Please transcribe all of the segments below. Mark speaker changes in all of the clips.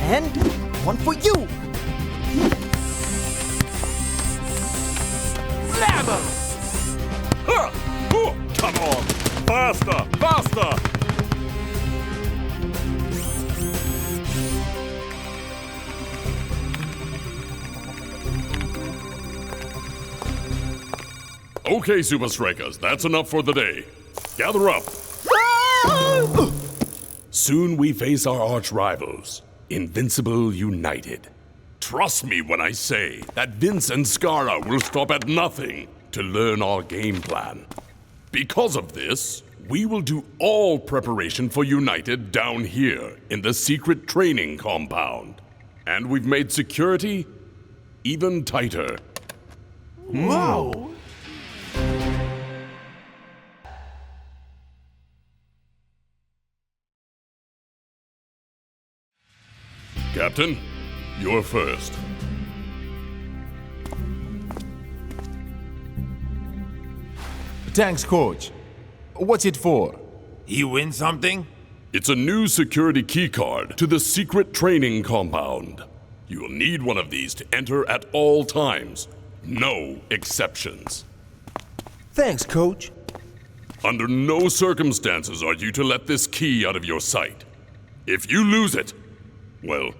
Speaker 1: And one for you!
Speaker 2: Slammer!
Speaker 3: Huh! Oh, come on! Faster! Faster! Okay, Supa Strikas, that's enough for the day. Gather up. Soon we face our arch rivals, Invincible United. Trust me when I say that Vince and Scara will stop at nothing to learn our game plan. Because of this, we will do all preparation for United down here in the secret training compound. And we've made security even tighter.
Speaker 2: Whoa!
Speaker 3: Captain, you're first.
Speaker 4: Thanks, Coach. What's it for?
Speaker 2: You win something?
Speaker 3: It's a new security keycard to the secret training compound. You'll need one of these to enter at all times. No exceptions.
Speaker 1: Thanks, Coach.
Speaker 3: Under no circumstances are you to let this key out of your sight. If you lose it, well,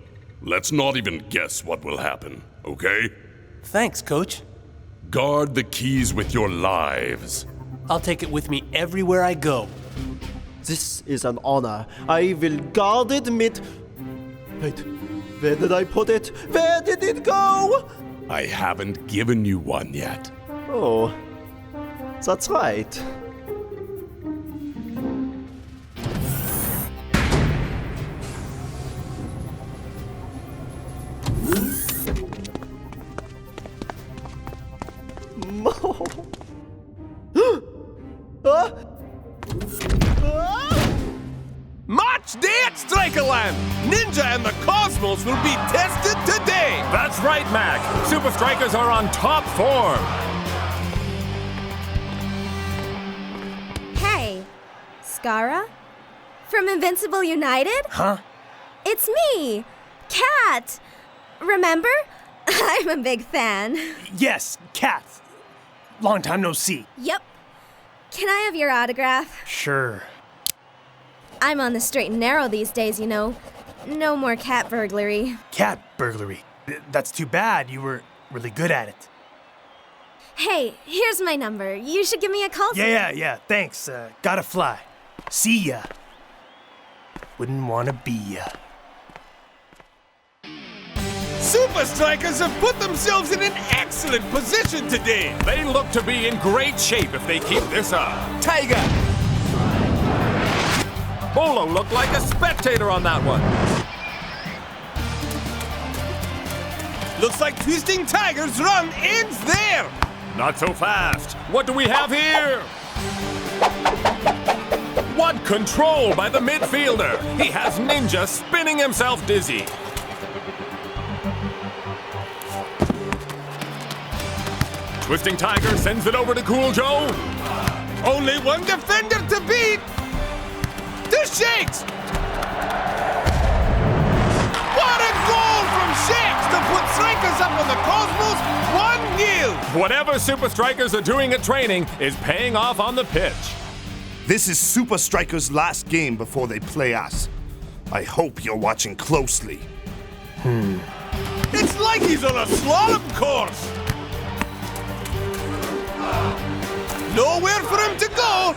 Speaker 3: let's not even guess what will happen, okay?
Speaker 5: Thanks, Coach.
Speaker 3: Guard the keys with your lives.
Speaker 5: I'll take it with me everywhere I go.
Speaker 1: This is an honor. I will guard it Wait, where did I put it? Where did it go?
Speaker 3: I haven't given you one yet.
Speaker 1: Oh, that's right.
Speaker 2: March day at Strikerland! Ninja and the Cosmos will be tested today!
Speaker 6: That's right, Mac. Supa Strikas are on top form.
Speaker 7: Hey, Scara? From Invincible United?
Speaker 5: Huh?
Speaker 7: It's me, Kat. Remember? I'm a big fan.
Speaker 5: Yes, Kat. Long time no see.
Speaker 7: Yep. Can I have your autograph?
Speaker 5: Sure.
Speaker 7: I'm on the straight and narrow these days, you know. No more cat burglary.
Speaker 5: Cat burglary. That's too bad. You were really good at it.
Speaker 7: Hey, here's my number. You should give me a call.
Speaker 5: Yeah. Thanks. Gotta fly. See ya. Wouldn't wanna be ya.
Speaker 2: Supa Strikas have put themselves in an excellent position today!
Speaker 6: They look to be in great shape if they keep this up.
Speaker 2: Tiger!
Speaker 6: Bolo looked like a spectator on that one.
Speaker 2: Looks like Twisting Tiger's run ends there!
Speaker 6: Not so fast. What do we have here? What control by the midfielder! He has Ninja spinning himself dizzy. Twisting Tiger sends it over to Cool Joe.
Speaker 2: Only one defender to beat! The Shakes! What a goal from Shakes to put Strikas up on the Cosmos 1-0!
Speaker 6: Whatever Supa Strikas are doing at training is paying off on the pitch.
Speaker 8: This is Supa Strikas' last game before they play us. I hope you're watching closely.
Speaker 2: It's like he's on a slalom course! Nowhere for him to go!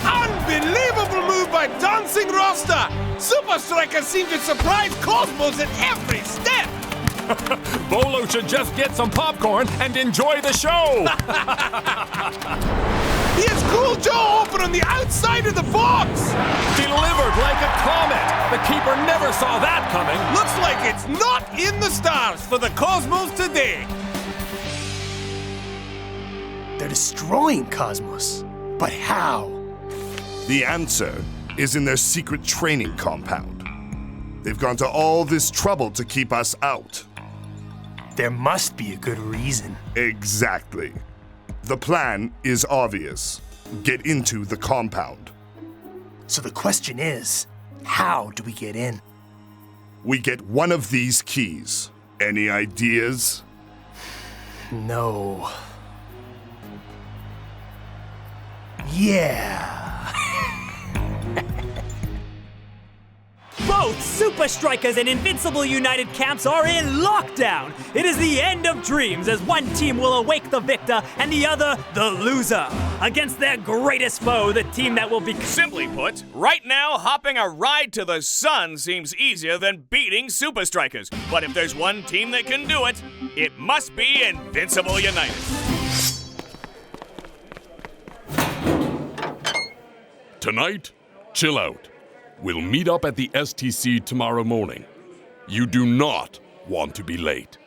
Speaker 2: Unbelievable move by Dancing Rasta! Supa Strikas seem to surprise Cosmos at every step!
Speaker 6: Bolo should just get some popcorn and enjoy the show!
Speaker 2: He has Cool Joe open on the outside of the box!
Speaker 6: Delivered like a comet! The keeper never saw that coming!
Speaker 2: Looks like it's not in the stars for the Cosmos today!
Speaker 5: They're destroying Cosmos. But how?
Speaker 8: The answer is in their secret training compound. They've gone to all this trouble to keep us out.
Speaker 5: There must be a good reason.
Speaker 8: Exactly. The plan is obvious. Get into the compound.
Speaker 5: So the question is, how do we get in?
Speaker 8: We get one of these keys. Any ideas?
Speaker 5: No. Yeah.
Speaker 9: Both Supa Strikas and Invincible United camps are in lockdown. It is the end of dreams as one team will awake the victor and the other the loser. Against their greatest foe, the team that will be...
Speaker 10: Simply put, right now, hopping a ride to the sun seems easier than beating Supa Strikas. But if there's one team that can do it, it must be Invincible United.
Speaker 3: Tonight, chill out. We'll meet up at the STC tomorrow morning. You do not want to be late.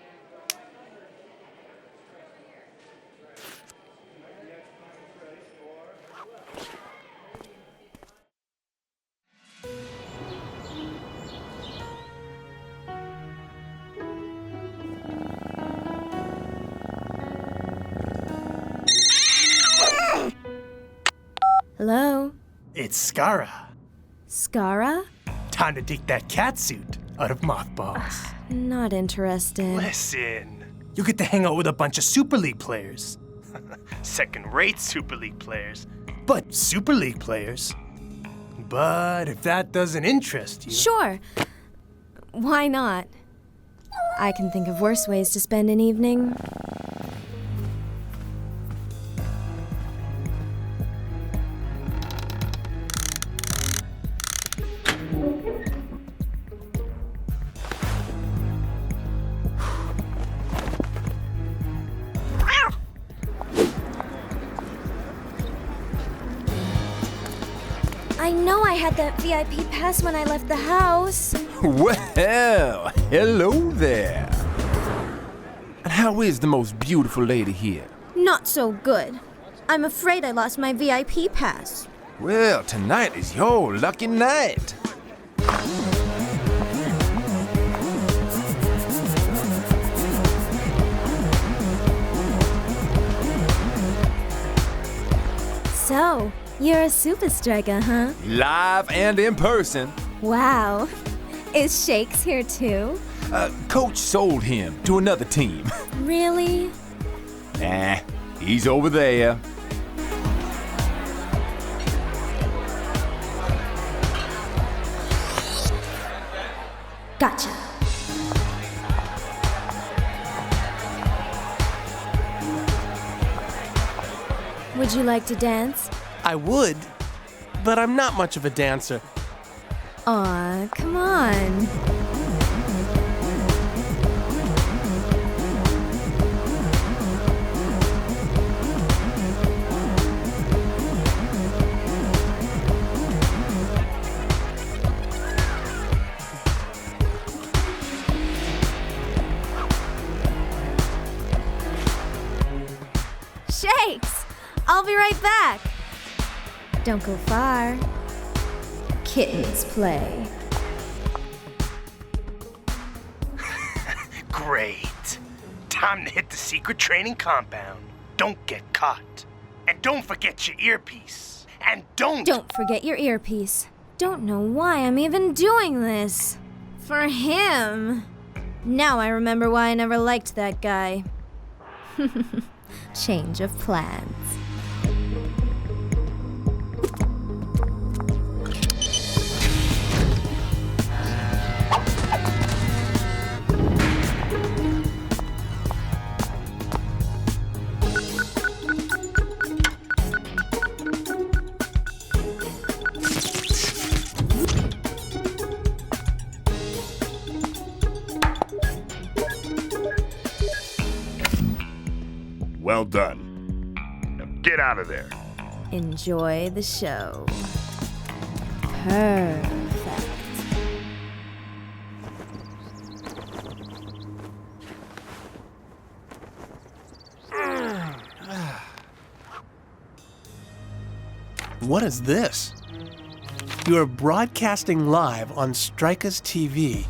Speaker 7: Hello?
Speaker 5: It's Skara.
Speaker 7: Skara?
Speaker 5: Time to take that catsuit out of mothballs.
Speaker 7: Not interested.
Speaker 5: Listen, you get to hang out with a bunch of Super League players. Second-rate Super League players, but Super League players. But if that doesn't interest you...
Speaker 7: Sure. Why not? I can think of worse ways to spend an evening. I know I had that VIP pass when I left the house.
Speaker 4: Well, hello there. And how is the most beautiful lady here?
Speaker 7: Not so good. I'm afraid I lost my VIP pass.
Speaker 4: Well, tonight is your lucky night.
Speaker 7: So, you're a Supa Striker, huh?
Speaker 4: Live and in person.
Speaker 7: Wow. Is Shakes here too?
Speaker 4: Coach sold him to another team.
Speaker 7: Really?
Speaker 4: Nah, he's over there.
Speaker 7: Gotcha. Would you like to dance?
Speaker 5: I would, but I'm not much of a dancer.
Speaker 7: Aw, come on. Shakes! I'll be right back. Don't go far. Kittens play.
Speaker 5: Great. Time to hit the secret training compound. Don't get caught. And don't forget your earpiece. And don't
Speaker 7: forget your earpiece. Don't know why I'm even doing this. For him. Now I remember why I never liked that guy. Change of plans.
Speaker 8: Well done. Now get out of there.
Speaker 7: Enjoy the show. Perfect.
Speaker 5: What is this? You are broadcasting live on Strikas TV,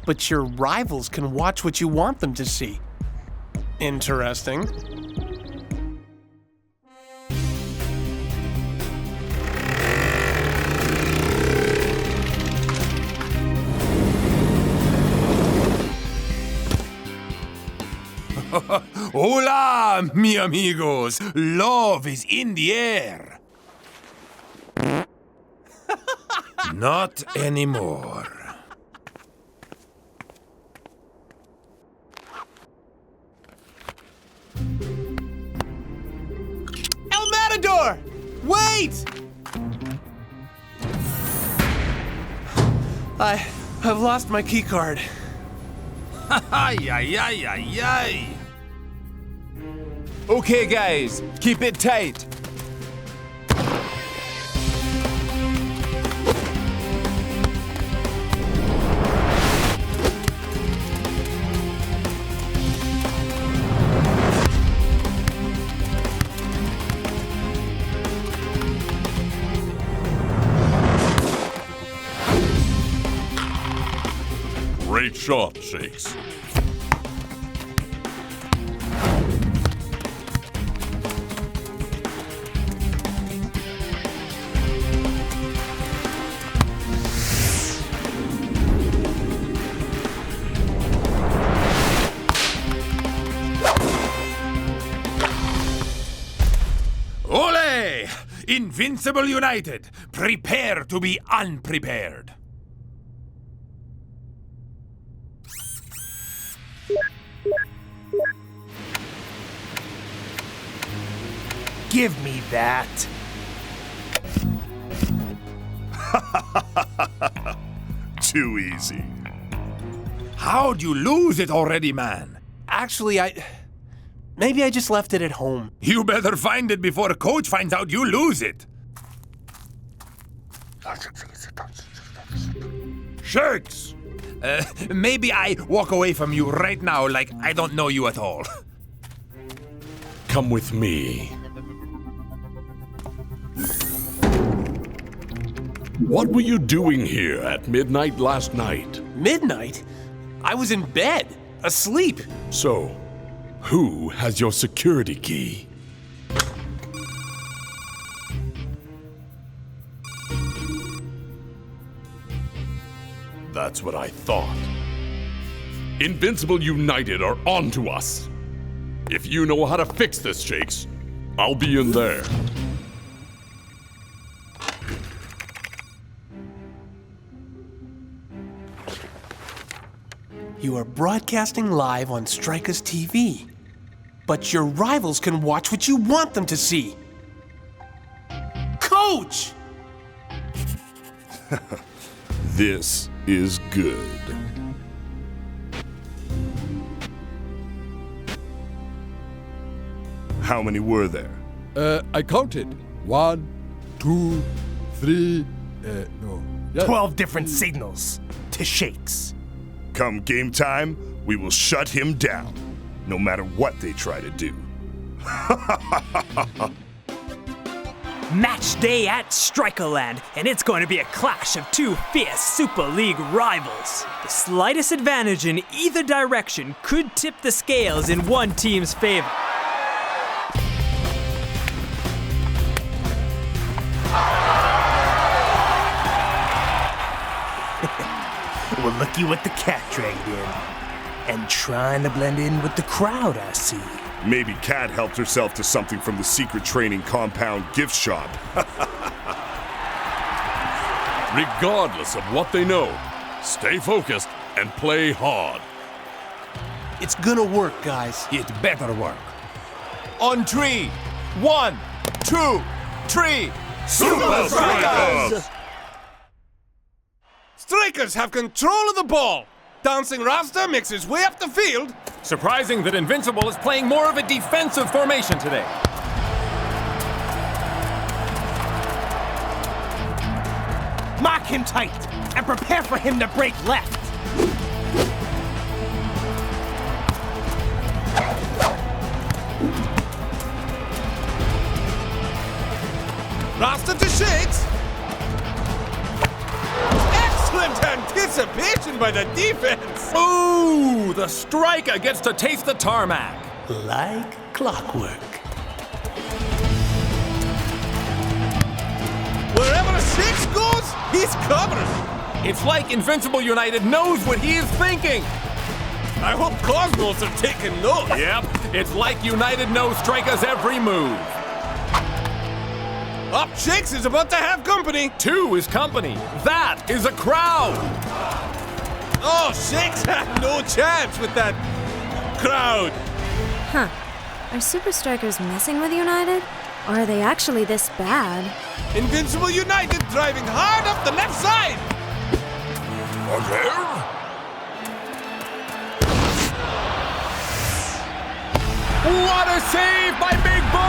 Speaker 5: but your rivals can watch what you want them to see. Interesting.
Speaker 4: Hola, mi amigos. Love is in the air. Not anymore.
Speaker 5: El Matador! Wait! I've lost my key card.
Speaker 4: Ay, ay, ay, ay, ay. Okay, guys, keep it tight.
Speaker 3: Great shot, Shakes.
Speaker 4: Ole! Invincible United, prepare to be unprepared.
Speaker 5: Give me that.
Speaker 8: Too easy.
Speaker 4: How'd you lose it already, man?
Speaker 5: Actually, maybe I just left it at home.
Speaker 4: You better find it before Coach finds out you lose it. Shakes! Maybe I walk away from you right now like I don't know you at all.
Speaker 3: Come with me. What were you doing here at midnight last night?
Speaker 5: Midnight? I was in bed, asleep.
Speaker 3: So, who has your security key? That's what I thought. Invincible United are on to us. If you know how to fix this, Shakes, I'll be in there.
Speaker 5: You are broadcasting live on Strikas TV. But your rivals can watch what you want them to see. Coach!
Speaker 8: This is good. How many were there?
Speaker 11: I counted. 1, 2, 3, no. Yeah.
Speaker 5: 12 different signals to Shakes.
Speaker 8: Come game time, we will shut him down, no matter what they try to do.
Speaker 9: Match day at Strikerland, and it's going to be a clash of two fierce Super League rivals. The slightest advantage in either direction could tip the scales in one team's favor.
Speaker 5: Well, looky what the cat dragged in. And trying to blend in with the crowd, I see.
Speaker 8: Maybe Kat helped herself to something from the secret training compound gift shop.
Speaker 3: Regardless of what they know, stay focused and play hard.
Speaker 5: It's gonna work, guys.
Speaker 4: It better work. On 3, 1, 2, 3.
Speaker 8: Supa Strikas!
Speaker 2: Strikers have control of the ball. Dancing Rasta makes his way up the field.
Speaker 6: Surprising that Invincible is playing more of a defensive formation today.
Speaker 5: Mark him tight and prepare for him to break left.
Speaker 2: Rasta to Shakes. Excellent anticipation by the defense.
Speaker 6: Ooh, the striker gets to taste the tarmac.
Speaker 5: Like clockwork.
Speaker 2: Wherever Shakes goes, he's covering.
Speaker 6: It's like Invincible United knows what he is thinking.
Speaker 2: I hope Cosmos are taking notes.
Speaker 6: Yep, it's like United knows Strikas' every move.
Speaker 2: Up Shakes is about to have company.
Speaker 6: 2 is company. That is a crowd.
Speaker 2: Oh, Shakes had no chance with that crowd.
Speaker 7: Huh. Are Supa Strikas messing with United? Or are they actually this bad?
Speaker 2: Invincible United driving hard up the left side.
Speaker 6: What a save by Big Bo!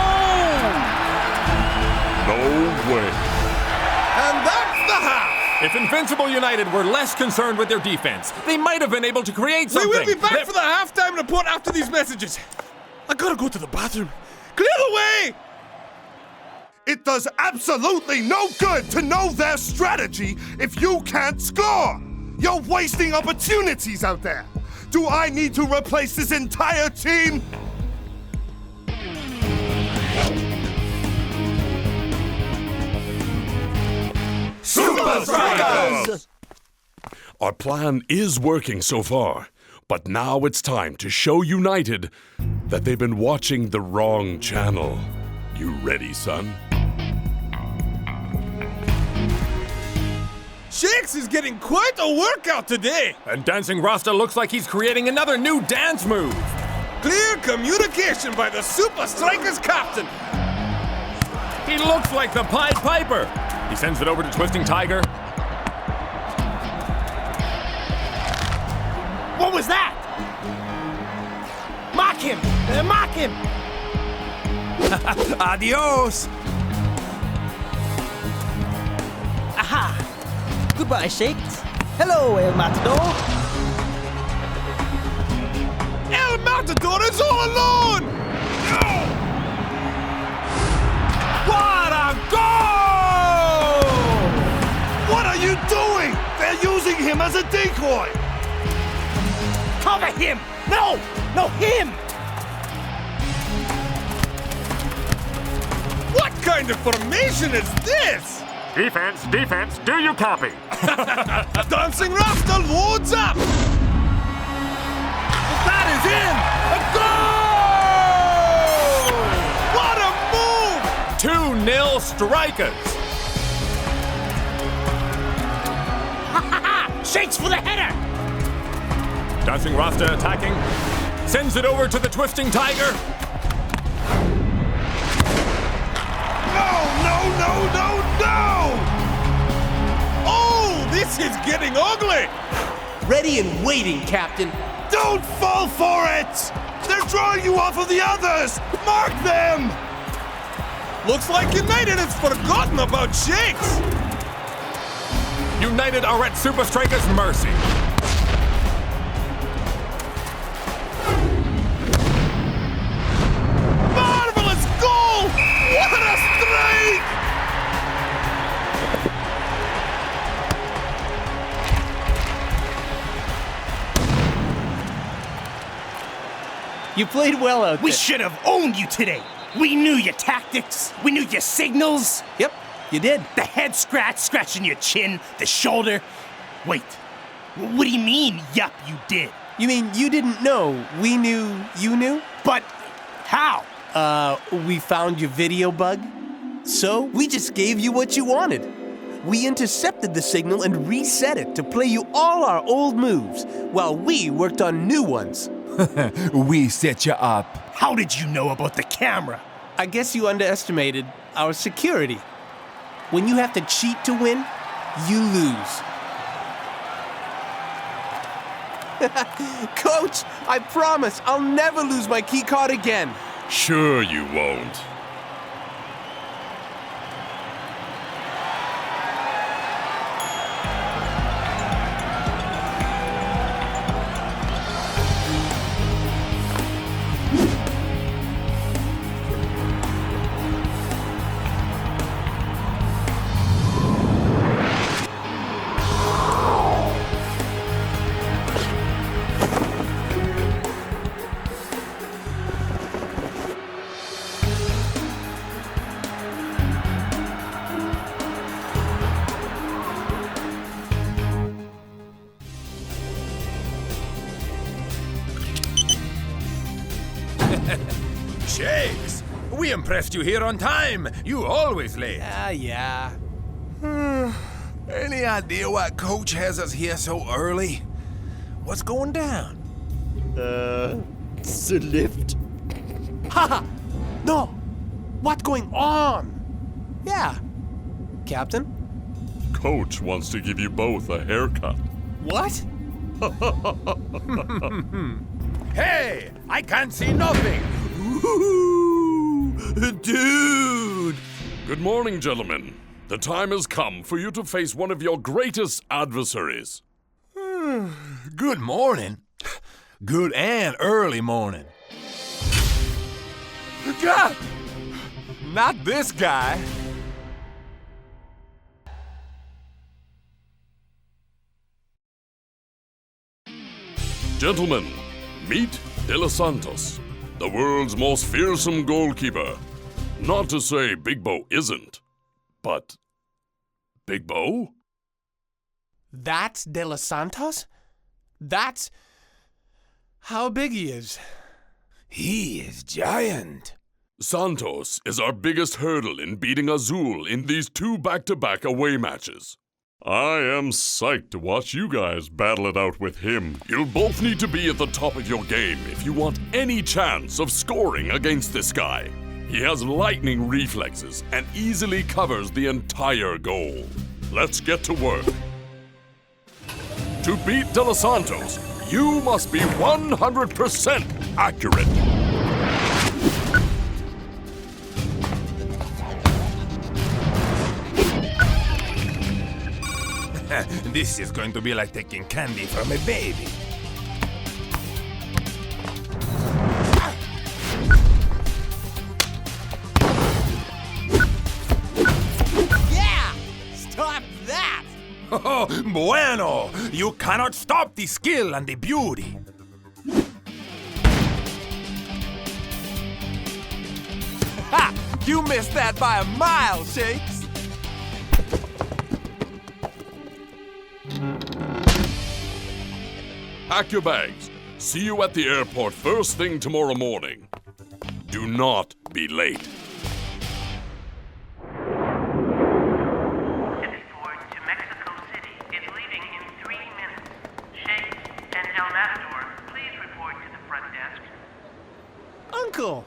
Speaker 3: No way.
Speaker 2: And that's the half.
Speaker 6: If Invincible United were less concerned with their defense, they might have been able to create something.
Speaker 2: We will be back for the halftime report after these messages. I gotta go to the bathroom. Clear the way!
Speaker 8: It does absolutely no good to know their strategy if you can't score! You're wasting opportunities out there! Do I need to replace this entire team?
Speaker 1: Supa Strikas!
Speaker 3: Our plan is working so far, but now it's time to show United that they've been watching the wrong channel. You ready, son?
Speaker 2: Shakes is getting quite a workout today.
Speaker 6: And Dancing Rasta looks like he's creating another new dance move.
Speaker 2: Clear communication by the Supa Strikas captain.
Speaker 6: He looks like the Pied Piper. He sends it over to Twisting Tiger.
Speaker 9: What was that? Mock him! Mock him!
Speaker 12: Adios! Aha! Goodbye, Shakes. Hello, El Matador.
Speaker 2: El Matador is all alone!
Speaker 6: What a goal!
Speaker 8: What are you doing? They're using him as a decoy!
Speaker 9: Cover him! No! No, him!
Speaker 2: What kind of formation is this?
Speaker 6: Defense, defense, do you copy?
Speaker 2: Dancing Rasta loads up!
Speaker 6: That is in! A goal!
Speaker 2: What a move!
Speaker 6: 2-0 Strikas.
Speaker 9: Shakes for the header!
Speaker 6: Dancing Rasta attacking. Sends it over to the Twisting Tiger.
Speaker 2: No! Oh, this is getting ugly!
Speaker 5: Ready and waiting, Captain.
Speaker 8: Don't fall for it! They're drawing you off of the others! Mark them!
Speaker 2: Looks like United has forgotten about Shakes.
Speaker 6: United are at Supa Strikas' mercy.
Speaker 2: Marvelous goal! What a strike!
Speaker 5: You played well out there.
Speaker 9: We should have owned you today. We knew your tactics. We knew your signals.
Speaker 5: Yep, you did.
Speaker 9: The head scratch, scratching your chin, the shoulder. Wait, what do you mean, yup, you did?
Speaker 5: You mean you didn't know we knew you knew?
Speaker 9: But how?
Speaker 5: We found your video bug. So we just gave you what you wanted. We intercepted the signal and reset it to play you all our old moves, while we worked on new ones.
Speaker 12: We set you up.
Speaker 9: How did you know about the camera?
Speaker 5: I guess you underestimated our security. When you have to cheat to win, you lose. Coach, I promise I'll never lose my key card again.
Speaker 3: Sure you won't.
Speaker 4: We impressed you here on time. You always late.
Speaker 5: Yeah.
Speaker 4: Any idea why Coach has us here so early? What's going down?
Speaker 1: The lift.
Speaker 5: Haha! No! What's going on? Yeah. Captain?
Speaker 3: Coach wants to give you both a haircut.
Speaker 5: What?
Speaker 4: Hey! I can't see nothing!
Speaker 3: Dude! Good morning, gentlemen. The time has come for you to face one of your greatest adversaries.
Speaker 4: Good morning. Good and early morning. God! Not this guy.
Speaker 3: Gentlemen, meet De Los Santos, the world's most fearsome goalkeeper. Not to say Big Bo isn't, but Big Bo?
Speaker 5: That's De Los Santos? That's how big he is.
Speaker 4: He is giant.
Speaker 3: Santos is our biggest hurdle in beating Azul in these 2 back-to-back away matches. I am psyched to watch you guys battle it out with him. You'll both need to be at the top of your game if you want any chance of scoring against this guy. He has lightning reflexes and easily covers the entire goal. Let's get to work. To beat De Los Santos, you must be 100% accurate.
Speaker 4: This is going to be like taking candy from a baby.
Speaker 5: Yeah! Stop that!
Speaker 4: Oh, bueno! You cannot stop the skill and the beauty.
Speaker 12: Ha! You missed that by a mile, Shakes.
Speaker 3: Pack your bags. See you at the airport first thing tomorrow morning. Do not be late.
Speaker 13: Transport to Mexico City is leaving in 3 minutes. Shakes and El Matador, please report to the front desk.
Speaker 5: Uncle!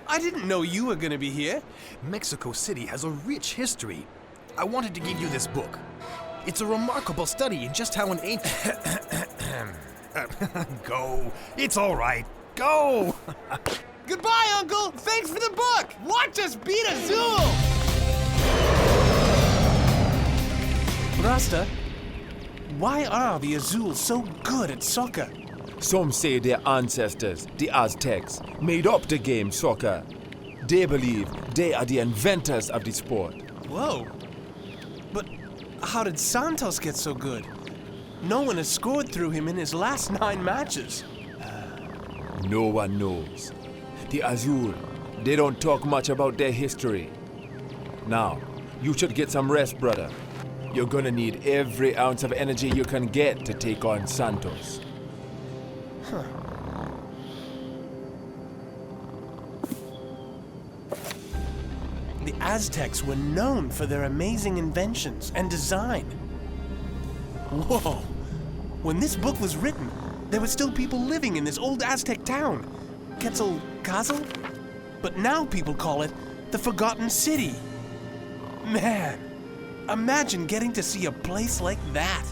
Speaker 5: I didn't know you were gonna be here.
Speaker 14: Mexico City has a rich history. I wanted to give you this book. It's a remarkable study in just how an ancient... Go. It's all right. Go.
Speaker 5: Goodbye, Uncle! Thanks for the book! Watch us beat Azul! Rasta, why are the Azul so good at soccer?
Speaker 4: Some say their ancestors, the Aztecs, made up the game soccer. They believe they are the inventors of the sport.
Speaker 5: Whoa. But how did Santos get so good? No one has scored through him in his last 9 matches.
Speaker 4: No one knows. The Azul, they don't talk much about their history. Now, you should get some rest, brother. You're gonna need every ounce of energy you can get to take on Santos.
Speaker 5: Huh. The Aztecs were known for their amazing inventions and design. Whoa! When this book was written, there were still people living in this old Aztec town, Quetzalcoatl? But now people call it the Forgotten City. Man, imagine getting to see a place like that.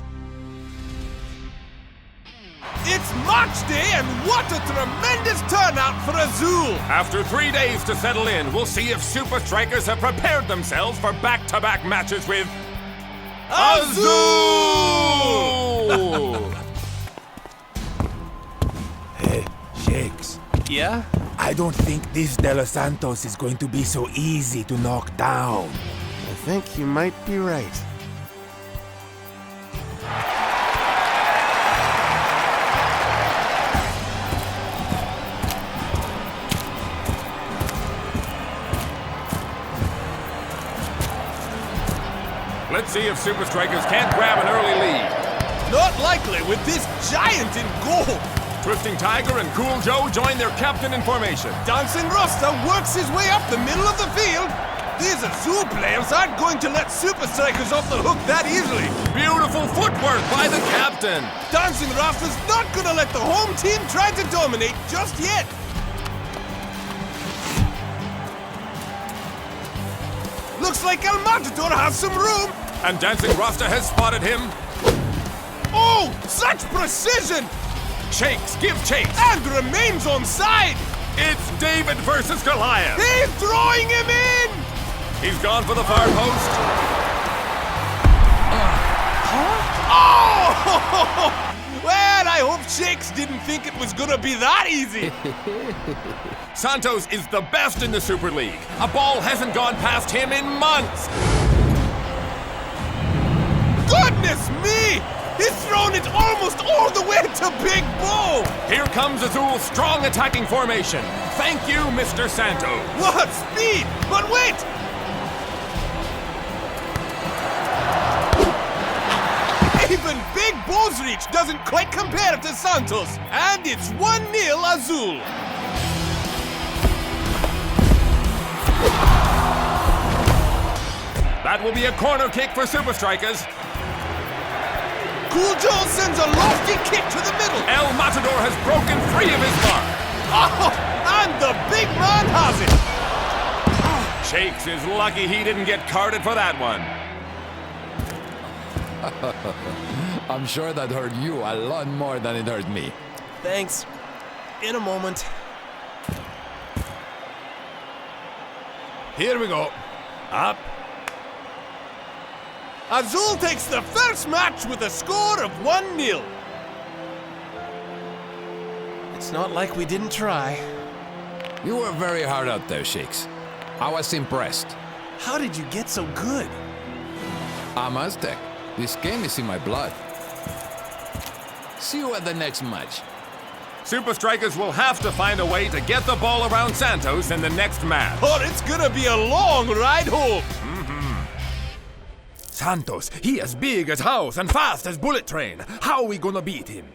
Speaker 2: It's match day, and what a tremendous turnout for Azul!
Speaker 6: After 3 days to settle in, we'll see if Supa Strikas have prepared themselves for back-to-back matches with...
Speaker 2: Azul!
Speaker 4: Hey, Shakes.
Speaker 5: Yeah?
Speaker 4: I don't think this De Los Santos is going to be so easy to knock down.
Speaker 8: I think you might be right.
Speaker 6: Let's see if Supa Strikas can't grab an early lead.
Speaker 2: Not likely with this giant in goal.
Speaker 6: Twisting Tiger and Cool Joe join their captain in formation.
Speaker 2: Dancing Rasta works his way up the middle of the field. These Azul players aren't going to let Supa Strikas off the hook that easily.
Speaker 6: Beautiful footwork by the captain.
Speaker 2: Dancing Rasta's not going to let the home team try to dominate just yet. Looks like El Matador has some room.
Speaker 6: And Dancing Rasta has spotted him.
Speaker 2: Oh, such precision!
Speaker 6: Shakes, give chase.
Speaker 2: And remains on side.
Speaker 6: It's David versus Goliath.
Speaker 2: He's throwing him in.
Speaker 6: He's gone for the far post.
Speaker 2: Oh! Well, I hope Shakes didn't think it was gonna be that easy.
Speaker 6: Santos is the best in the Super League. A ball hasn't gone past him in months.
Speaker 2: Goodness me! He's thrown it almost all the way to Big Bo!
Speaker 6: Here comes Azul's strong attacking formation. Thank you, Mr. Santos.
Speaker 2: What speed! But wait! Even Big Bo's reach doesn't quite compare to Santos. And it's 1-0 Azul.
Speaker 6: That will be a corner kick for Supa Strikas.
Speaker 2: Cool Joe sends a lofty kick to the middle.
Speaker 6: El Matador has broken free of his mark.
Speaker 2: Oh, and the big man has it.
Speaker 6: Shakes is lucky he didn't get carded for that one.
Speaker 11: I'm sure that hurt you a lot more than it hurt me.
Speaker 14: Thanks. In a moment.
Speaker 2: Here we go. Up. Azul takes the first match with a score of 1-0.
Speaker 5: It's not like we didn't try.
Speaker 11: You were very hard out there, Shakes. I was impressed.
Speaker 5: How did you get so good?
Speaker 11: I'm Aztec. This game is in my blood. See you at the next match.
Speaker 6: Supa Strikas will have to find a way to get the ball around Santos in the next match.
Speaker 2: Or it's gonna be a long ride home.
Speaker 14: Santos, he as big as house and fast as bullet train. How are we gonna beat him?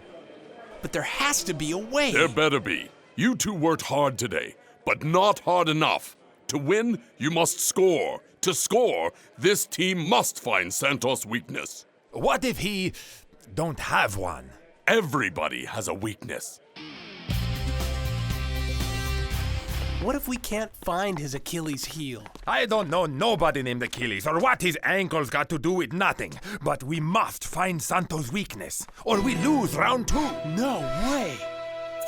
Speaker 5: But there has to be a way.
Speaker 3: There better be. You two worked hard today, but not hard enough. To win, you must score. To score, this team must find Santos' weakness.
Speaker 14: What if he don't have one?
Speaker 3: Everybody has a weakness.
Speaker 5: What if we can't find his Achilles heel?
Speaker 14: I don't know nobody named Achilles or what his ankles got to do with nothing. But we must find Santos' weakness or we lose round 2.
Speaker 5: No way.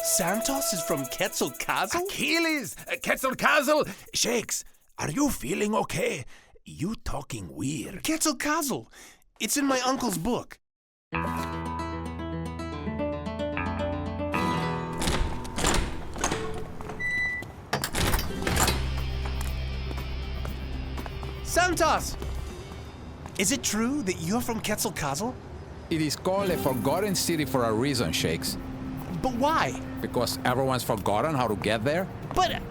Speaker 5: Santos is from Quetzalcoatl?
Speaker 14: Achilles? Quetzalcoatl? Shakes, are you feeling okay? You talking weird.
Speaker 5: Quetzalcoatl. It's in my uncle's book. Santos! Is it true that you're from Quetzalcoatl?
Speaker 11: It is called a forgotten city for a reason, Shakes.
Speaker 5: But why?
Speaker 11: Because everyone's forgotten how to get there?
Speaker 5: But...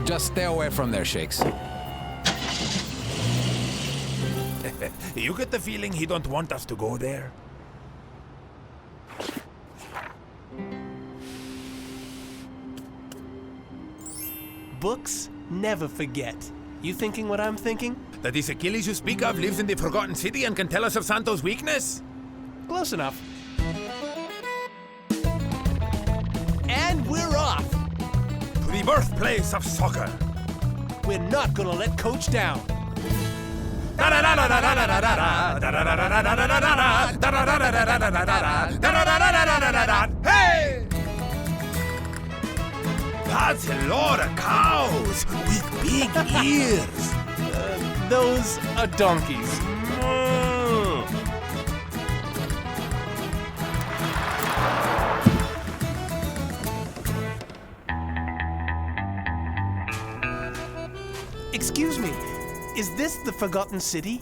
Speaker 11: Just stay away from there, Shakes.
Speaker 14: You get the feeling he don't want us to go there?
Speaker 5: Books never forget. You thinking what I'm thinking?
Speaker 14: That this Achilles you speak of lives in the Forgotten City and can tell us of Santos' weakness?
Speaker 5: Close enough. And we're off!
Speaker 14: To the birthplace of soccer.
Speaker 5: We're not gonna let Coach down.
Speaker 2: Hey!
Speaker 14: That's a lot of cows with big ears.
Speaker 5: Those are donkeys. Excuse me, is this the Forgotten City?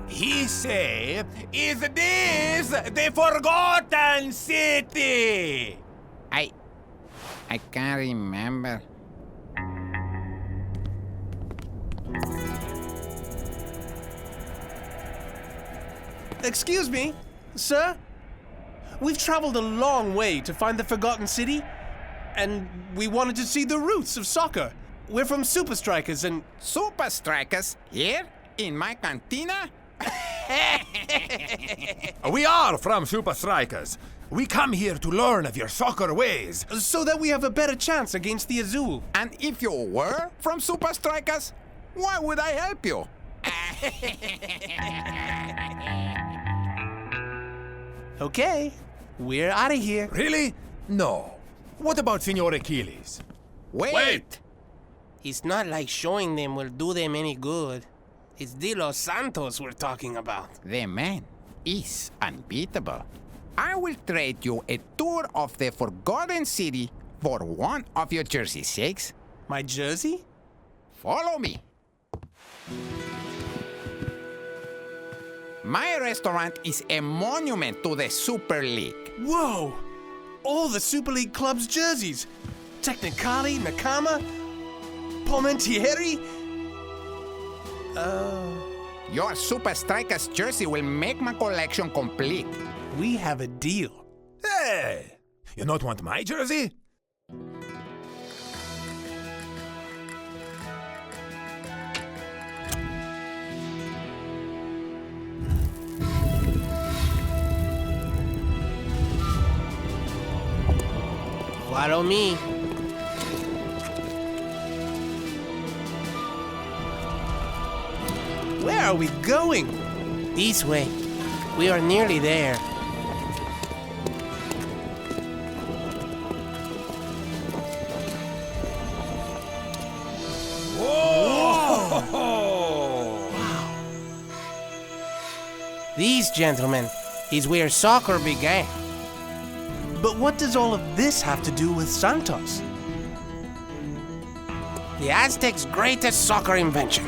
Speaker 14: He say, is this the Forgotten City?
Speaker 11: I can't remember.
Speaker 5: Excuse me, sir? We've traveled a long way to find the Forgotten City, and we wanted to see the roots of soccer. We're from Supa Strikas and...
Speaker 11: Supa Strikas? Here? In my cantina?
Speaker 4: We are from Supa Strikas. We come here to learn of your soccer ways.
Speaker 5: So that we have a better chance against the Azul.
Speaker 11: And if you were from Supa Strikas, why would I help you?
Speaker 5: Okay, we're out of here.
Speaker 4: Really? No. What about Senor Achilles?
Speaker 11: Wait!
Speaker 5: It's not like showing them will do them any good. It's De Los Santos we're talking about.
Speaker 11: The man is unbeatable. I will trade you a tour of the Forgotten City for one of your jersey shakes.
Speaker 5: My jersey?
Speaker 11: Follow me. My restaurant is a monument to the Super League.
Speaker 5: Whoa! All the Super League club's jerseys. Technicali, Nakama, Palmentieri.
Speaker 11: Your Supa Strikas jersey will make my collection complete.
Speaker 5: We have a deal.
Speaker 4: Hey! You not want my jersey?
Speaker 5: Follow me. Where are we going? This way. We are nearly there. These, gentlemen, is where soccer began. But what does all of this have to do with Santos? The Aztecs' greatest soccer invention.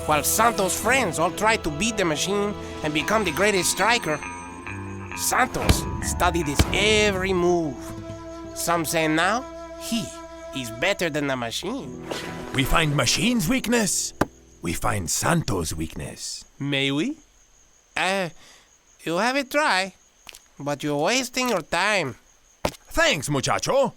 Speaker 5: While Santos' friends all tried to beat the machine and become the greatest striker, Santos studied his every move. Some say now he is better than the machine.
Speaker 4: We find machine's weakness. We find Santos' weakness.
Speaker 5: May we? You have it try, but you're wasting your time.
Speaker 4: Thanks, muchacho.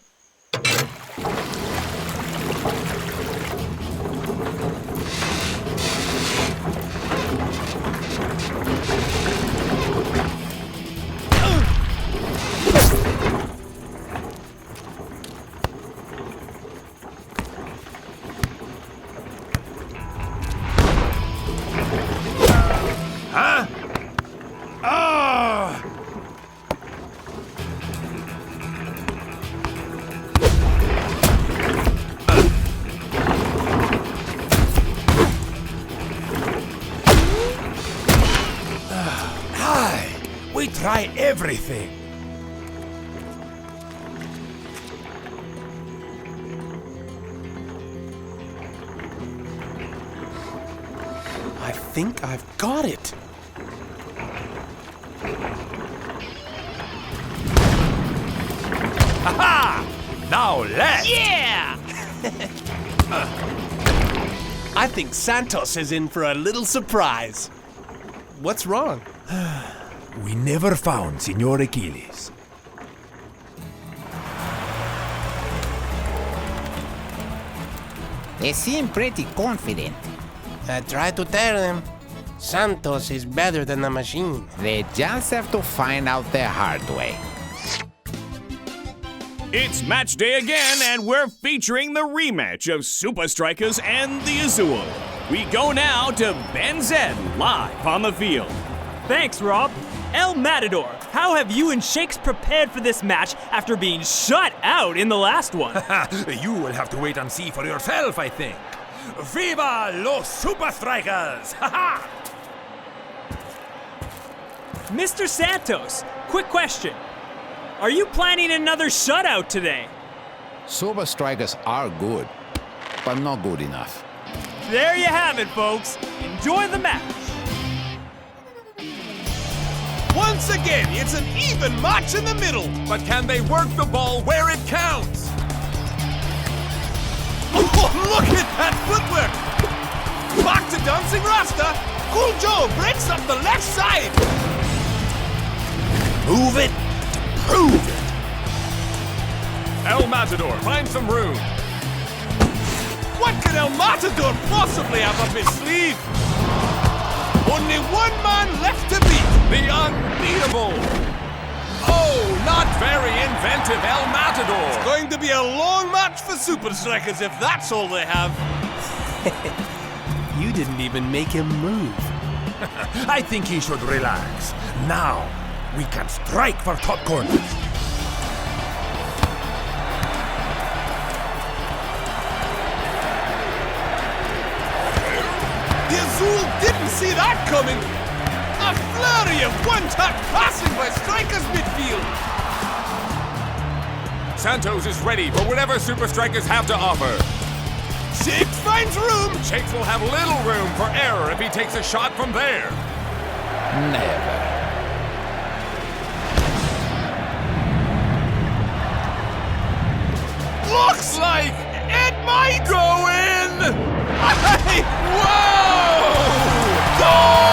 Speaker 4: Huh? Ah! Hi! We try everything.
Speaker 5: I think I've got it.
Speaker 4: Ha-ha! Now let's!
Speaker 9: Yeah!
Speaker 5: I think Santos is in for a little surprise. What's wrong?
Speaker 4: We never found Senor Achilles.
Speaker 11: They seem pretty confident.
Speaker 5: I tried to tell them. Santos is better than the machine.
Speaker 11: They just have to find out the hard way.
Speaker 10: It's match day again, and we're featuring the rematch of Supa Strikas and the Azul. We go now to Ben Zed live on the field.
Speaker 9: Thanks, Rob. El Matador, how have you and Shakes prepared for this match after being shut out in the last one?
Speaker 4: You will have to wait and see for yourself, I think. Viva los Supa Strikas! Ha-ha!
Speaker 9: Mr. Santos, quick question. Are you planning another shutout today?
Speaker 11: Supa Strikas are good, but not good enough.
Speaker 9: There you have it, folks. Enjoy the match.
Speaker 2: Once again, it's an even match in the middle.
Speaker 6: But can they work the ball where it counts?
Speaker 2: Oh, look at that footwork! Back to dancing Rasta. Cool Joe breaks up the left side.
Speaker 14: Move it to prove it.
Speaker 6: El Matador, find some room.
Speaker 2: What can El Matador possibly have up his sleeve? Only one man left to beat.
Speaker 6: The unbeatable. Oh, not very inventive El Matador.
Speaker 2: It's going to be a long match for Supa Strikas if that's all they have.
Speaker 5: You didn't even make him move.
Speaker 14: I think he should relax. Now, we can strike for top corners.
Speaker 2: The Azul didn't see that coming. A flurry of one-touch passing by Strikas midfield.
Speaker 6: Santos is ready for whatever Supa Strikas have to offer.
Speaker 2: Shakes finds room.
Speaker 6: Shakes will have little room for error if he takes a shot from there.
Speaker 11: Never.
Speaker 2: Looks like it might go in. Whoa! Goal!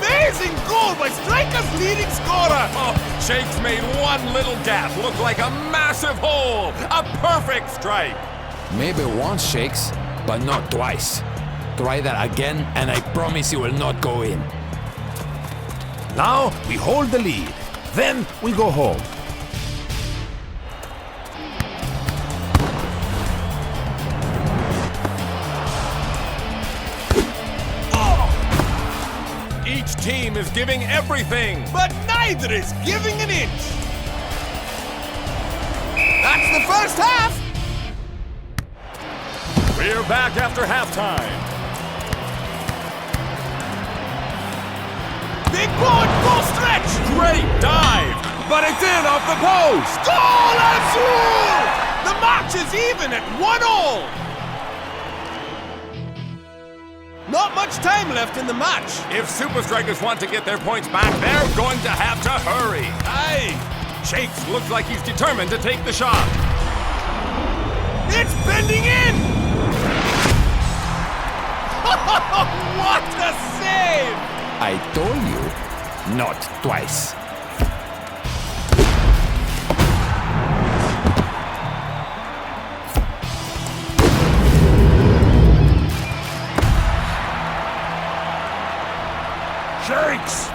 Speaker 2: Amazing goal by Strikas' leading scorer.
Speaker 6: Oh, Shakes made one little gap look like a massive hole. A perfect strike.
Speaker 4: Maybe once, Shakes, but not twice. Try that again, and I promise you will not go in.
Speaker 14: Now, we hold the lead. Then, we go home.
Speaker 6: Each team is giving everything.
Speaker 2: But neither is giving an inch. That's the first half.
Speaker 6: We're back after halftime.
Speaker 2: Big point, goal stretch.
Speaker 6: Great dive, but it's in off the post.
Speaker 2: Goal Azul! The match is even at 1-1. Not much time left in the match.
Speaker 6: If Supa Strikas want to get their points back, they're going to have to hurry.
Speaker 2: Aye.
Speaker 6: Shakes looks like he's determined to take the shot.
Speaker 2: It's bending in. What a save!
Speaker 4: I told you, not twice.
Speaker 3: Shakes!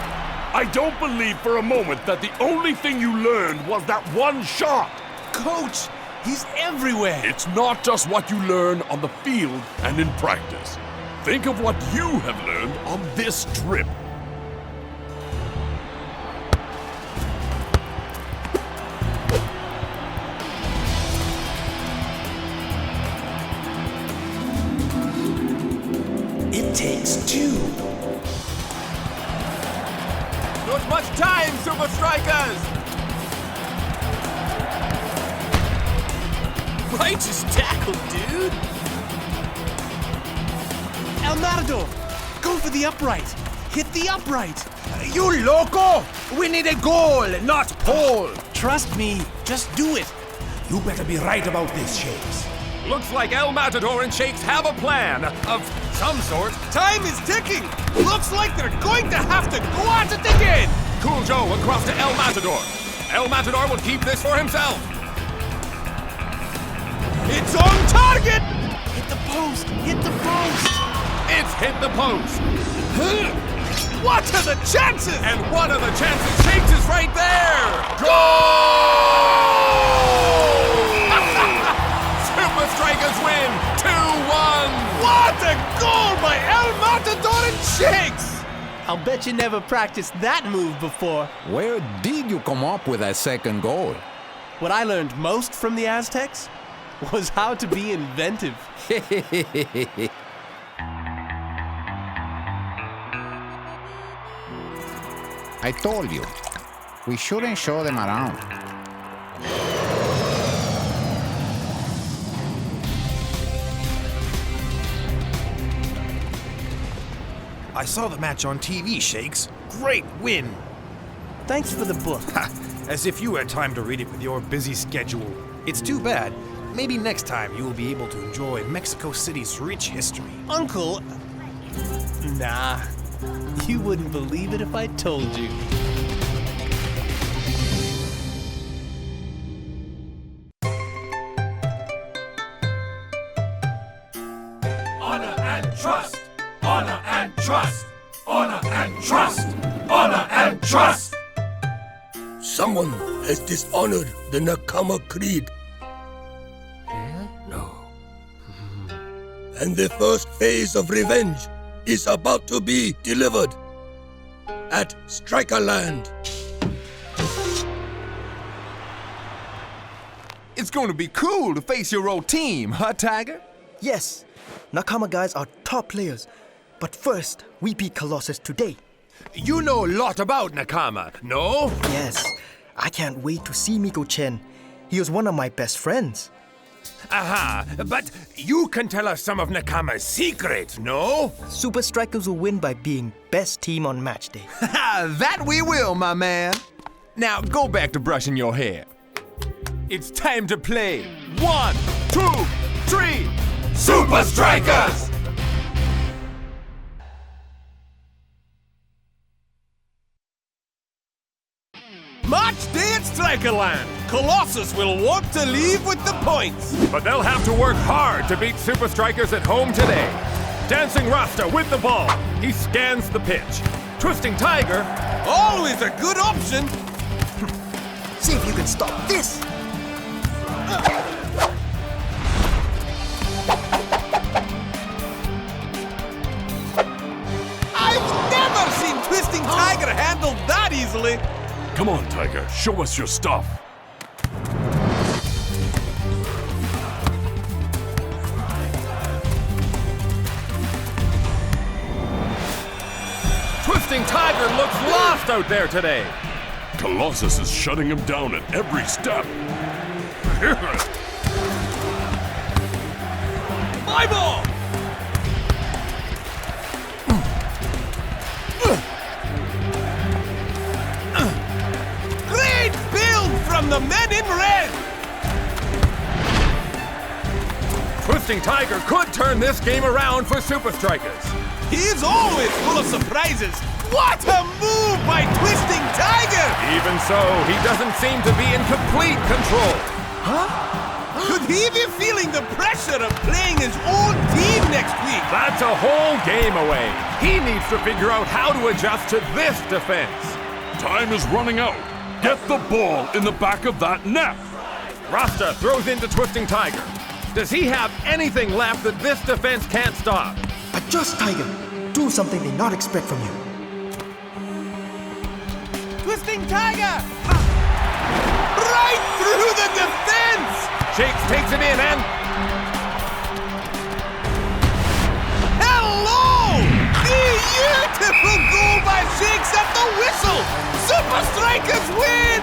Speaker 3: I don't believe for a moment that the only thing you learned was that one shot.
Speaker 14: Coach, he's everywhere.
Speaker 3: It's not just what you learn on the field and in practice. Think of what you have learned on this trip.
Speaker 14: It takes two.
Speaker 6: Not much time, Supa Strikas!
Speaker 9: Righteous tackle, dude!
Speaker 5: El Matador, go for the upright. Hit the upright.
Speaker 14: You loco! We need a goal, not pole.
Speaker 5: Trust me, just do it.
Speaker 14: You better be right about this, Shakes.
Speaker 6: Looks like El Matador and Shakes have a plan of some sort.
Speaker 2: Time is ticking. Looks like they're going to have to go at it again.
Speaker 6: Cool Joe across to El Matador. El Matador will keep this for himself.
Speaker 2: It's on target.
Speaker 5: Hit the post. Hit the post.
Speaker 6: It's hit the post.
Speaker 2: What are the chances?
Speaker 6: And one of the chances, Shakes is right there. Goal! Supa Strikas win 2-1.
Speaker 2: What a goal by El Matador and Shakes.
Speaker 5: I'll bet you never practiced that move before.
Speaker 4: Where did you come up with that second goal?
Speaker 5: What I learned most from the Aztecs was how to be inventive.
Speaker 11: I told you, we shouldn't show them around.
Speaker 14: I saw the match on TV, Shakes. Great win.
Speaker 5: Thanks for the book.
Speaker 14: As if you had time to read it with your busy schedule. It's too bad. Maybe next time you will be able to enjoy Mexico City's rich history.
Speaker 5: Uncle, nah, you wouldn't believe it if I told you.
Speaker 15: Honor and trust! Honor and trust! Honor and trust! Honor and trust!
Speaker 16: Someone has dishonored the Nakama Creed. No. And the first phase of revenge is about to be delivered at Strikerland.
Speaker 12: It's going to be cool to face your old team, huh, Tiger?
Speaker 17: Yes, Nakama guys are top players. But first, we beat Colossus today.
Speaker 4: You know a lot about Nakama, no?
Speaker 17: Yes, I can't wait to see Miko-chen. He was one of my best friends.
Speaker 4: Aha, but you can tell us some of Nakama's secrets, no?
Speaker 17: Supa Strikas will win by being best team on match day.
Speaker 12: That we will, my man. Now go back to brushing your hair. It's time to play. 1, 2, 3.
Speaker 15: Supa Strikas!
Speaker 2: Match day at Strikerland. Colossus will want to leave with the points.
Speaker 6: But they'll have to work hard to beat Supa Strikas at home today. Dancing Rasta with the ball. He scans the pitch. Twisting Tiger.
Speaker 2: Always a good option.
Speaker 17: See if you can stop this.
Speaker 2: I've never seen Twisting Tiger handled that easily.
Speaker 3: Come on, Tiger, show us your stuff.
Speaker 6: Twisting Tiger looks lost out there today.
Speaker 3: Colossus is shutting him down at every step.
Speaker 2: My ball! Great build from the men in red!
Speaker 6: Twisting Tiger could turn this game around for Supa Strikas.
Speaker 2: He's always full of surprises. What a move by Twisting Tiger!
Speaker 6: Even so, he doesn't seem to be in complete control.
Speaker 2: Could he be feeling the pressure of playing his own team next week?
Speaker 6: That's a whole game away. He needs to figure out how to adjust to this defense.
Speaker 3: Time is running out. Get the ball in the back of that net.
Speaker 6: Rasta throws into Twisting Tiger. Does he have anything left that this defense can't stop?
Speaker 17: Adjust, Tiger. Do something they not expect from you.
Speaker 2: Twisting Tiger! Right through the defense!
Speaker 6: Shakes takes it in and...
Speaker 2: Hello! Beautiful goal by Shakes at the whistle! Supa Strikas win!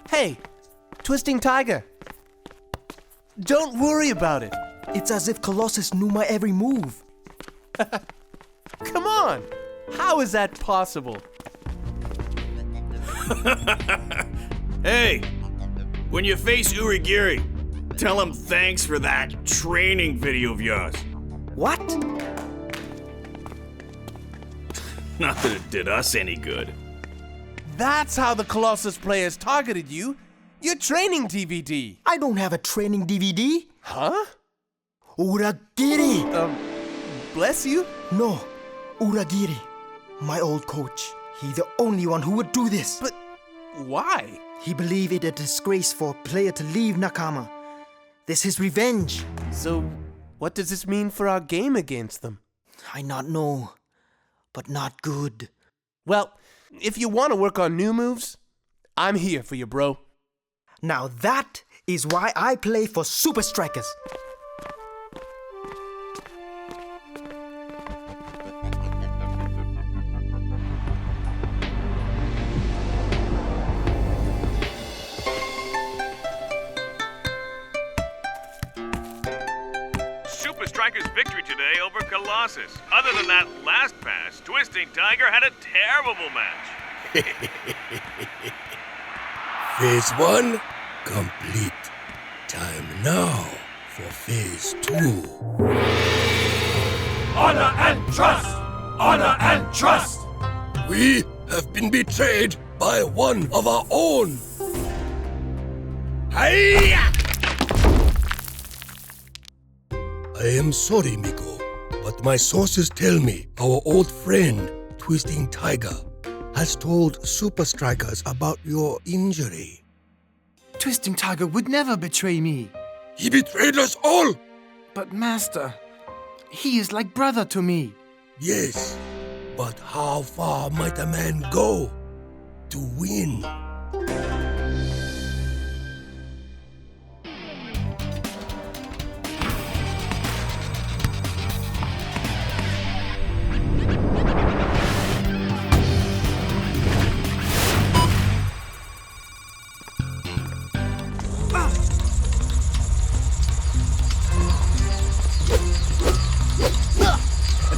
Speaker 5: Hey, Twisting Tiger. Don't worry about it.
Speaker 17: It's as if Colossus knew my every move.
Speaker 5: Come on! How is that possible?
Speaker 10: Hey, when you face Urigiri, tell him thanks for that training video of yours.
Speaker 17: What?
Speaker 10: Not that it did us any good.
Speaker 5: That's how the Colossus players targeted you. Your training DVD.
Speaker 17: I don't have a training DVD.
Speaker 5: Huh?
Speaker 17: Uragiri!
Speaker 5: Bless you?
Speaker 17: No, Uragiri. My old coach. He the only one who would do this.
Speaker 5: But why?
Speaker 17: He believed it a disgrace for a player to leave Nakama. This is revenge.
Speaker 5: So, what does this mean for our game against them?
Speaker 17: I not know, but not good.
Speaker 5: Well, if you want to work on new moves, I'm here for you, bro.
Speaker 17: Now that is why I play for Supa Strikas.
Speaker 10: Supa Strikas' victory today over Colossus. Other than that last pass, Twisting Tiger had a terrible match.
Speaker 16: Phase 1 complete. Time now for Phase 2.
Speaker 15: Honor and trust! Honor and trust!
Speaker 16: We have been betrayed by one of our own. Hiya! I am sorry, Miko, but my sources tell me our old friend, Twisting Tiger, has told Supa Strikas about your injury.
Speaker 14: Twisting Tiger would never betray me.
Speaker 16: He betrayed us all!
Speaker 14: But Master, he is like brother to me.
Speaker 16: Yes, but how far might a man go to win?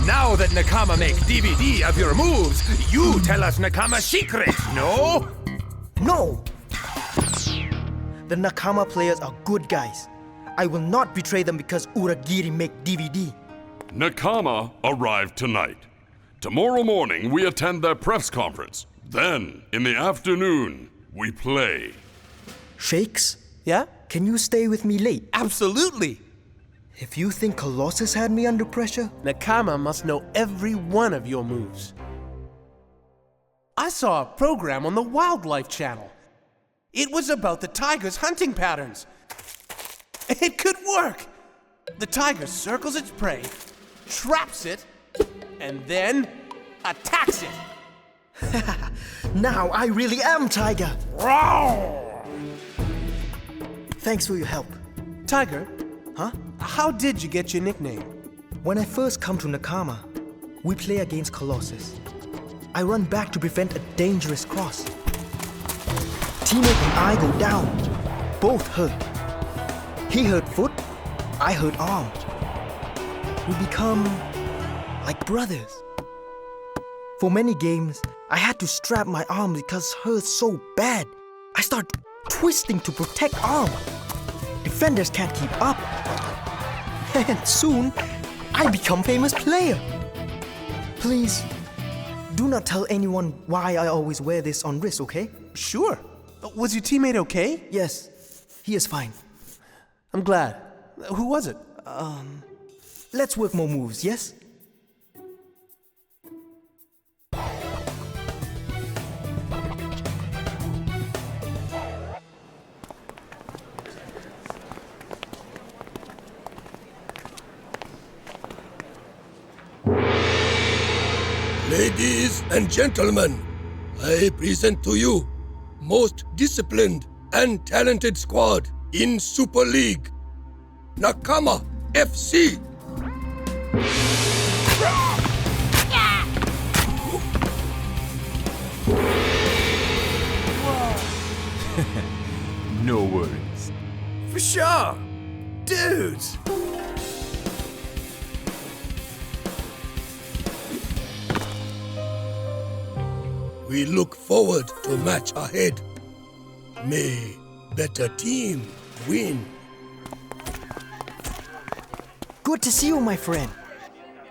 Speaker 6: Now that Nakama make DVD of your moves, you tell us Nakama's secret, no?
Speaker 17: No! The Nakama players are good guys. I will not betray them because Uragiri make DVD.
Speaker 3: Nakama arrived tonight. Tomorrow morning, we attend their press conference. Then, in the afternoon, we play.
Speaker 17: Shakes?
Speaker 5: Yeah?
Speaker 17: Can you stay with me late?
Speaker 5: Absolutely!
Speaker 17: If you think Colossus had me under pressure...
Speaker 5: Nakama must know every one of your moves. I saw a program on the Wildlife Channel. It was about the tiger's hunting patterns. It could work! The tiger circles its prey, traps it, and then attacks it.
Speaker 17: Now I really am Tiger!
Speaker 5: Roar!
Speaker 17: Thanks for your help.
Speaker 5: Tiger?
Speaker 17: Huh?
Speaker 5: How did you get your nickname?
Speaker 17: When I first come to Nakama, we play against Colossus. I run back to prevent a dangerous cross. Teammate and I go down. Both hurt. He hurt foot, I hurt arm. We become like brothers. For many games, I had to strap my arm because it hurt so bad. I start twisting to protect arm. Defenders can't keep up. And soon, I become famous player. Please, do not tell anyone why I always wear this on wrist, okay?
Speaker 5: Sure. Was your teammate okay?
Speaker 17: Yes, he is fine.
Speaker 5: I'm glad. Who was it?
Speaker 17: Let's work more moves, yes?
Speaker 16: Ladies and gentlemen, I present to you most disciplined and talented squad in Super League, Nakama FC.
Speaker 4: No worries.
Speaker 14: For sure! Dudes!
Speaker 16: We look forward to match ahead. May better team win.
Speaker 17: Good to see you, my friend.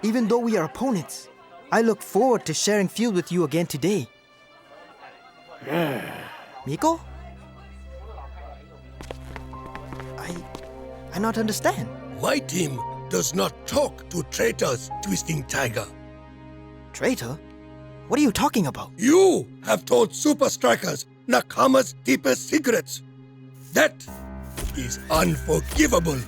Speaker 17: Even though we are opponents, I look forward to sharing field with you again today. Miko? I not understand.
Speaker 16: My team does not talk to traitors, Twisting Tiger.
Speaker 17: Traitor? What are you talking about?
Speaker 16: You have told Supa Strikas Nakama's deepest secrets. That is unforgivable.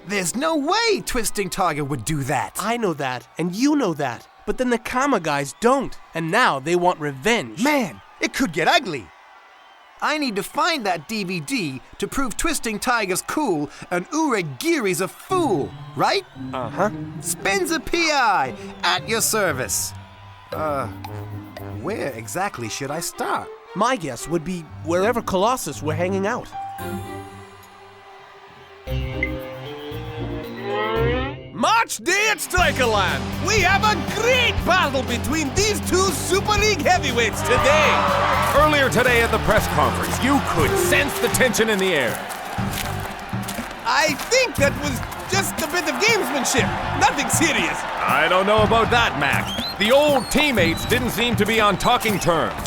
Speaker 14: There's no way Twisting Tiger would do that.
Speaker 5: I know that, and you know that. But the Nakama guys don't, and now they want revenge.
Speaker 14: Man, it could get ugly. I need to find that DVD to prove Twisting Tiger's cool and Uragiri's a fool, right?
Speaker 5: Uh-huh.
Speaker 14: Spencer P.I. at your service. Where exactly should I start?
Speaker 5: My guess would be wherever Colossus were hanging out.
Speaker 6: March day at Strikerland!
Speaker 2: We have a great battle between these two Super League heavyweights today.
Speaker 6: Earlier today at the press conference, you could sense the tension in the air.
Speaker 2: I think that was just a bit of gamesmanship. Nothing serious.
Speaker 6: I don't know about that, Mac. The old teammates didn't seem to be on talking terms.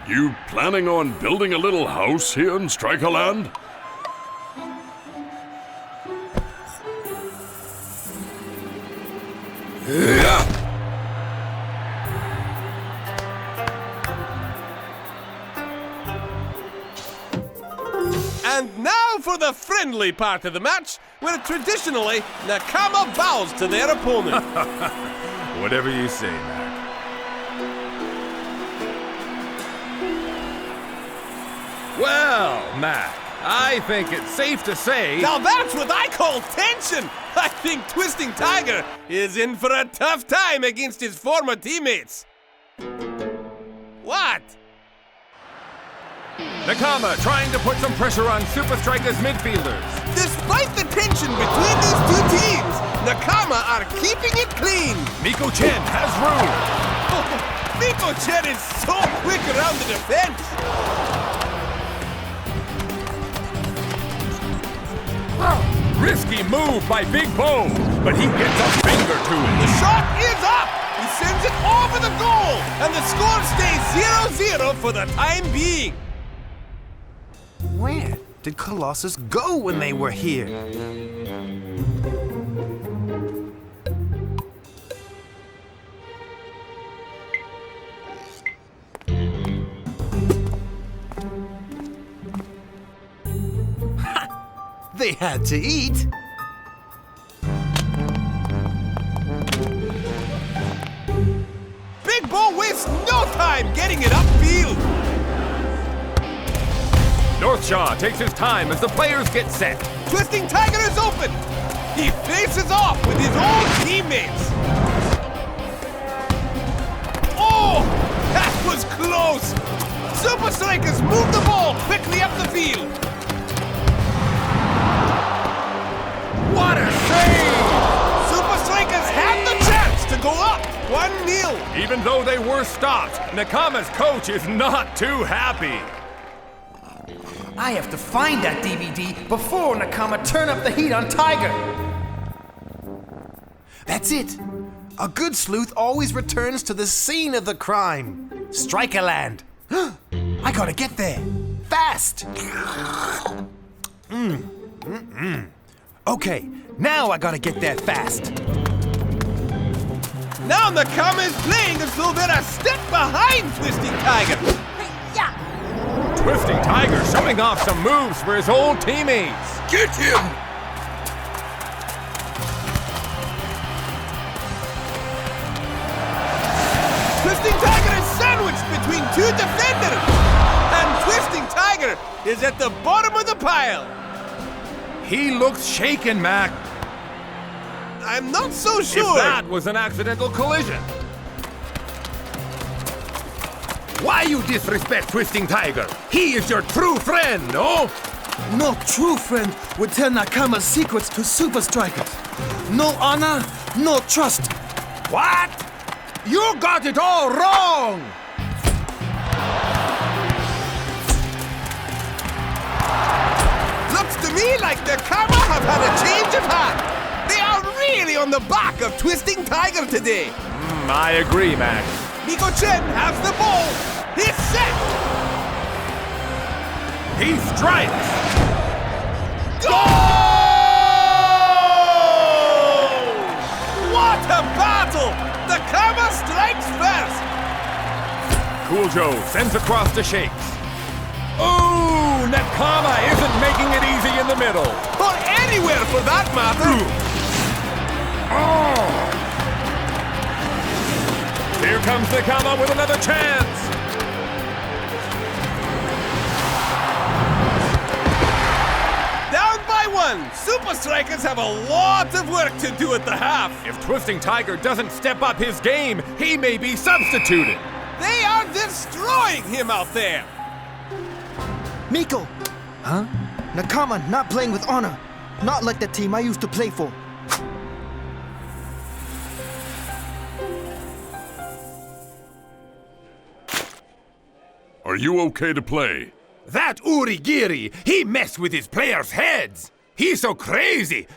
Speaker 3: You planning on building a little house here in Strikerland? Yeah.
Speaker 2: And now for the friendly part of the match, where traditionally Nakama bows to their opponent.
Speaker 6: Whatever you say, Mac. Well, Mac, I think it's safe to say...
Speaker 2: Now that's what I call tension! I think Twisting Tiger is in for a tough time against his former teammates. What?
Speaker 6: Nakama trying to put some pressure on Supa Strikas midfielders.
Speaker 2: Despite the tension between these two teams, Nakama are keeping it clean.
Speaker 6: Miko Chen has room.
Speaker 2: Miko Chen is so quick around the defense.
Speaker 6: Risky move by Big Bo, but he gets a finger to it.
Speaker 2: The shot is up. He sends it over the goal, and the score stays 0-0 for the time being.
Speaker 14: Where did Colossus go when they were here? They had to eat.
Speaker 2: Big Bo wastes no time getting it upfield.
Speaker 6: Northshaw takes his time as the players get set.
Speaker 2: Twisting Tiger is open. He faces off with his own teammates. Oh, that was close. Supa Strikas move the ball quickly up the field.
Speaker 6: What a save!
Speaker 2: Supa Strikas had the chance to go up 1-0.
Speaker 6: Even though they were stopped, Nakama's coach is not too happy.
Speaker 17: I have to find that DVD before Nakama turn up the heat on Tiger.
Speaker 14: That's it. A good sleuth always returns to the scene of the crime. Strikerland. I gotta get there. Fast. Okay, now I gotta get there fast.
Speaker 2: Now Nakama is playing as though they're a step behind Twisting Tiger.
Speaker 6: Twisting Tiger showing off some moves for his old teammates.
Speaker 3: Get him!
Speaker 2: Twisting Tiger is sandwiched between two defenders. And Twisting Tiger is at the bottom of the pile.
Speaker 6: He looks shaken, Mac.
Speaker 2: I'm not so sure.
Speaker 6: If that was an accidental collision. Why you disrespect Twisting Tiger? He is your true friend, no?
Speaker 17: No true friend would tell Nakama's secrets to Supa Strikas. No honor, no trust.
Speaker 6: What? You got it all wrong!
Speaker 2: Looks to me like Nakama have had a change of heart. They are really on the back of Twisting Tiger today.
Speaker 6: I agree, Mac.
Speaker 2: Miko Chen has the ball. He's set.
Speaker 6: He strikes.
Speaker 2: Goal! What a battle! Nakama strikes first.
Speaker 6: Cool Joe sends across to Shakes. Ooh, Nakama isn't making it easy in the middle.
Speaker 2: Or anywhere for that matter.
Speaker 6: Oh. Here comes Nakama with another chance.
Speaker 2: Down by one. Supa Strikas have a lot of work to do at the half.
Speaker 6: If Twisting Tiger doesn't step up his game, he may be substituted.
Speaker 2: They are destroying him out there.
Speaker 17: Miko! Huh? Nakama not playing with honor. Not like the team I used to play for.
Speaker 3: Are you okay to play?
Speaker 6: That Urigiri, he messed with his players' heads. He's so crazy.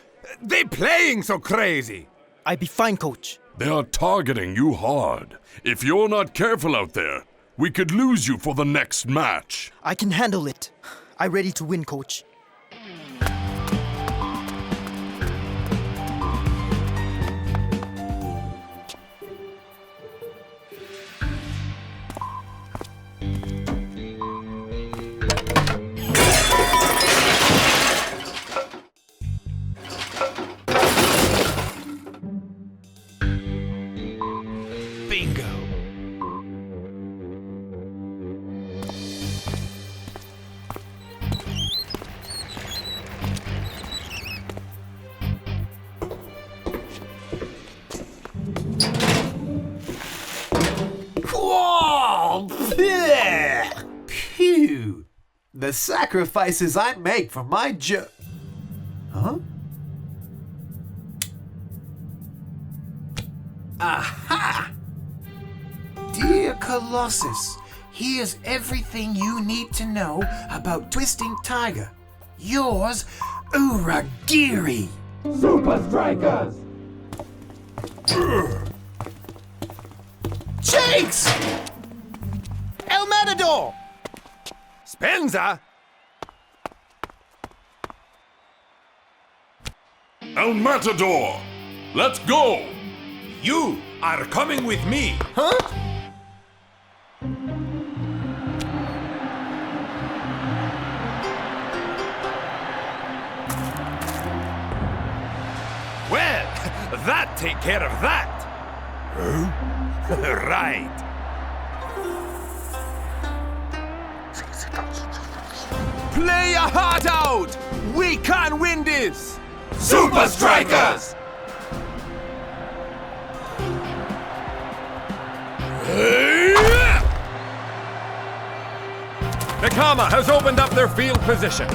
Speaker 6: They playing so crazy.
Speaker 17: I be fine, coach.
Speaker 3: They are targeting you hard. If you're not careful out there, we could lose you for the next match.
Speaker 17: I can handle it. I ready to win, coach.
Speaker 14: Phew! The sacrifices I make for my Huh? Aha! Dear Colossus, here's everything you need to know about Twisting Tiger. Yours, Uragiri.
Speaker 15: Supa Strikas!
Speaker 14: Jakes!
Speaker 2: El Matador!
Speaker 6: Spencer?
Speaker 3: El Matador! Let's go!
Speaker 6: You are coming with me.
Speaker 2: Huh?
Speaker 6: Well, that take care of that. Right. Play your heart out! We can win this!
Speaker 15: Supa Strikas!
Speaker 6: Nakama has opened up their field position.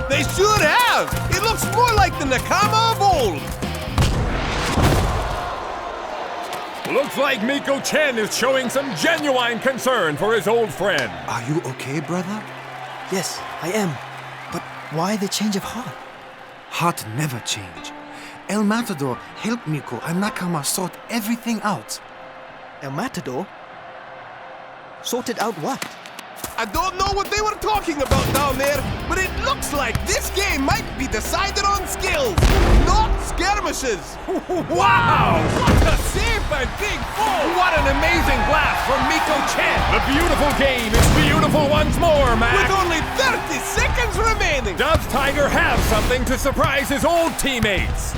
Speaker 2: They should have! It looks more like the Nakama of old!
Speaker 6: Looks like Miko Chen is showing some genuine concern for his old friend.
Speaker 17: Are you okay, brother? Yes, I am. But why the change of heart? Heart never change. El Matador helped Miko and Nakama sort everything out. El Matador? Sorted out what?
Speaker 2: I don't know what they were talking about down there, but it looks like this game might be decided on skills, not skirmishes.
Speaker 6: Wow!
Speaker 2: What a safe and big foe!
Speaker 6: What an amazing blast from Miko Chen! The beautiful game is beautiful once more, Mac!
Speaker 2: With only 30 seconds remaining!
Speaker 6: Does Tiger have something to surprise his old teammates?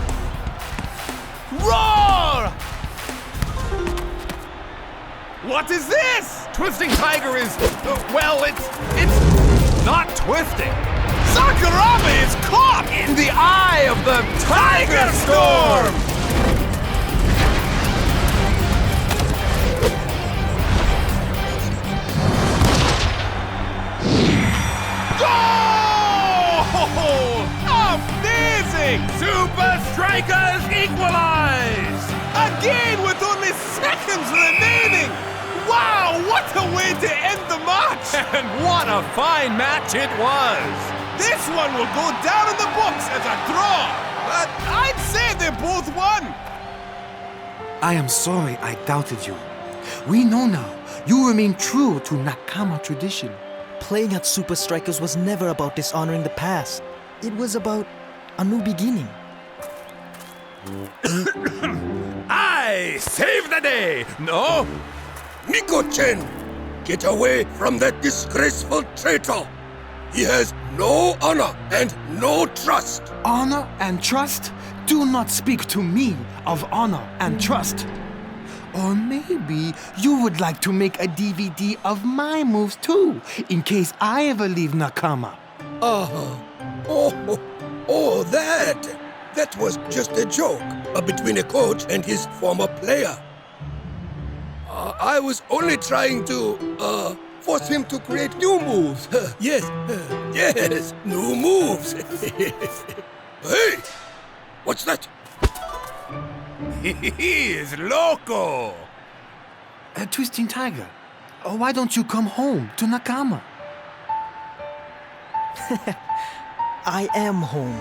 Speaker 2: Roar! What is this?
Speaker 6: Twisting Tiger is, well, it's not twisting.
Speaker 2: Sakuraba is caught
Speaker 6: In the eye of the Tiger Storm!
Speaker 2: Goal! Amazing!
Speaker 6: Supa Strikas equalize!
Speaker 2: Again with only seconds remaining! Wow, what a way to end the match!
Speaker 6: And what a fine match it was!
Speaker 2: This one will go down in the books as a draw, but I'd say they both won!
Speaker 17: I am sorry I doubted you. We know now you remain true to Nakama tradition. Playing at Supa Strikas was never about dishonoring the past. It was about a new beginning.
Speaker 6: I saved the day! No?
Speaker 16: Miko-chen, get away from that disgraceful traitor. He has no honor and no trust.
Speaker 17: Honor and trust? Do not speak to me of honor and trust. Or maybe you would like to make a DVD of my moves too, in case I ever leave Nakama.
Speaker 16: That. That was just a joke between a coach and his former player. I was only trying to force him to create new moves. Yes, new moves. Hey, what's that?
Speaker 6: He is loco!
Speaker 17: Twisting Tiger,
Speaker 14: Why don't you come home to Nakama?
Speaker 17: I am home.